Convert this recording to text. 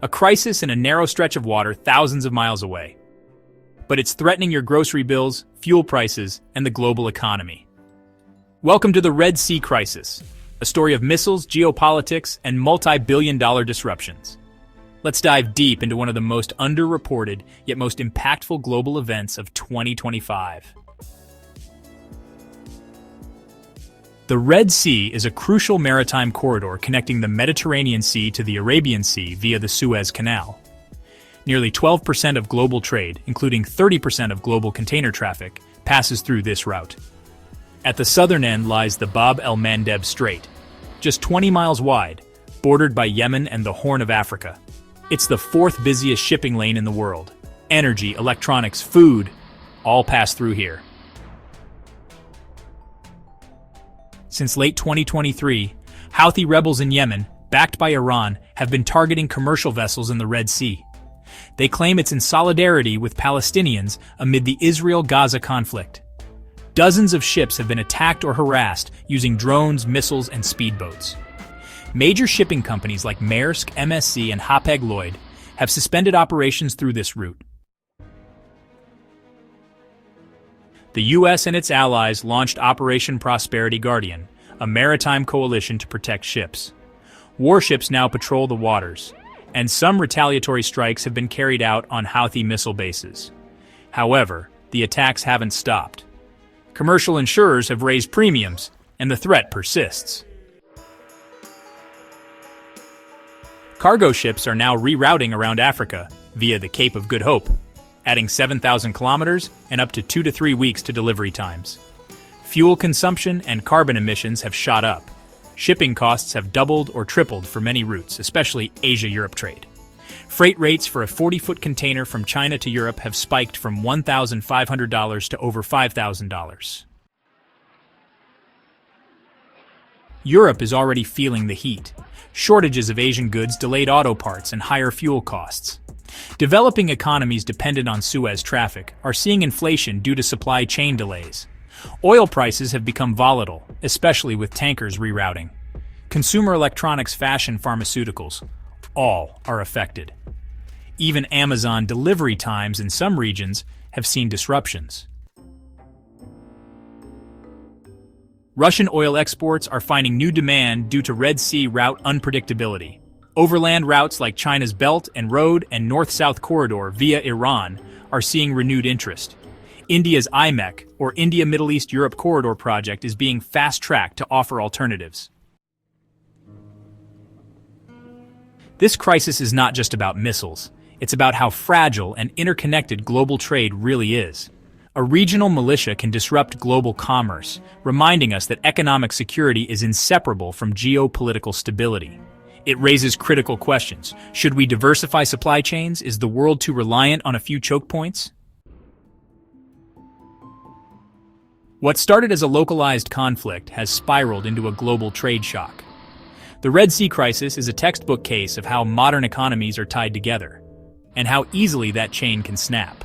a crisis in a narrow stretch of water thousands of miles away. But it's threatening your grocery bills, fuel prices, and the global economy. Welcome to the Red Sea crisis, a story of missiles, geopolitics, and multi-billion-dollar disruptions. Let's dive deep into one of the most underreported yet most impactful global events of 2025. The Red Sea is a crucial maritime corridor connecting the Mediterranean Sea to the Arabian Sea via the Suez Canal. Nearly 12% of global trade, including 30% of global container traffic, passes through this route. At the southern end lies the Bab el-Mandeb Strait, just 20 miles wide, bordered by Yemen and the Horn of Africa. It's the fourth busiest shipping lane in the world. Energy, electronics, food, all pass through here. Since late 2023, Houthi rebels in Yemen, backed by Iran, have been targeting commercial vessels in the Red Sea. They claim it's in solidarity with Palestinians amid the Israel-Gaza conflict. Dozens of ships have been attacked or harassed using drones, missiles, and speedboats. Major shipping companies like Maersk, MSC, and Hapag-Lloyd have suspended operations through this route. The U.S. and its allies launched Operation Prosperity Guardian, a maritime coalition to protect ships. Warships now patrol the waters, and some retaliatory strikes have been carried out on Houthi missile bases. However, the attacks haven't stopped. Commercial insurers have raised premiums, and the threat persists. Cargo ships are now rerouting around Africa via the Cape of Good Hope, adding 7,000 kilometers and up to 2 to 3 weeks to delivery times. Fuel consumption and carbon emissions have shot up. Shipping costs have doubled or tripled for many routes, especially Asia-Europe trade. Freight rates for a 40-foot container from China to Europe have spiked from $1,500 to over $5,000. Europe is already feeling the heat. Shortages of Asian goods, delayed auto parts, and higher fuel costs. Developing economies dependent on Suez traffic are seeing inflation due to supply chain delays. Oil prices have become volatile, especially with tankers rerouting. Consumer electronics, fashion, pharmaceuticals, all are affected. Even Amazon delivery times in some regions have seen disruptions. Russian oil exports are finding new demand due to Red Sea route unpredictability. Overland routes like China's Belt and Road and North-South Corridor via Iran are seeing renewed interest. India's IMEC, or India Middle East Europe Corridor project, is being fast-tracked to offer alternatives. This crisis is not just about missiles. It's about how fragile and interconnected global trade really is. A regional militia can disrupt global commerce, reminding us that economic security is inseparable from geopolitical stability. It raises critical questions. Should we diversify supply chains? Is the world too reliant on a few choke points? What started as a localized conflict has spiraled into a global trade shock. The Red Sea crisis is a textbook case of how modern economies are tied together, and how easily that chain can snap.